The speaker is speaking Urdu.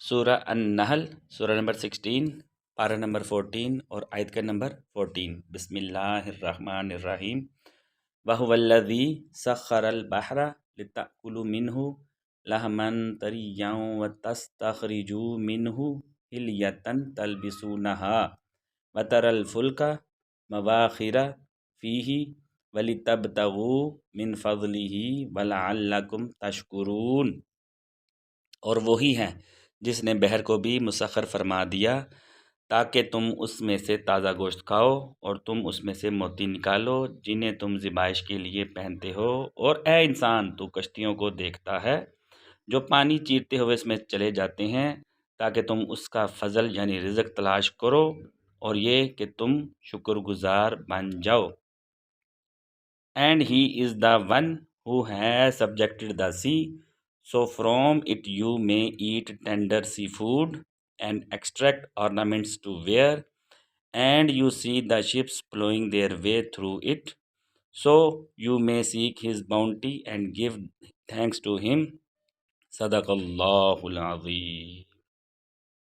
سورہ النحل سورہ نمبر 16 پارہ نمبر 14 اور آیت کا نمبر 14۔ بسم اللہ الرحمن الرحیم۔ وَهُوَ الَّذِي سَخَّرَ الْبَحْرَ لِتَأْكُلُوا مِنْهُ لَحْمًا طَرِيًّا وَتَسْتَخْرِجُوا مِنْهُ حِلْيَةً تَلْبِسُونَهَا وَتَرَى الْفُلْكَ مَوَاخِرَ فِيهِ وَلِتَبْتَغُوا مِنْ فَضْلِهِ وَلَعَلَّكُمْ تَشْكُرُونَ۔ اور وہی ہے جس نے بحر کو بھی مسخر فرما دیا تاکہ تم اس میں سے تازہ گوشت کھاؤ، اور تم اس میں سے موتی نکالو جنہیں تم ذبائش کے لیے پہنتے ہو۔ اور اے انسان، تو کشتیوں کو دیکھتا ہے جو پانی چیرتے ہوئے اس میں چلے جاتے ہیں تاکہ تم اس کا فضل یعنی رزق تلاش کرو، اور یہ کہ تم شکر گزار بن جاؤ۔ And he is the one who has subjected the sea, so from it you may eat tender seafood and extract ornaments to wear, and you see the ships plowing their way through it, so you may seek his bounty and give thanks to him. صدق اللہ العظیم۔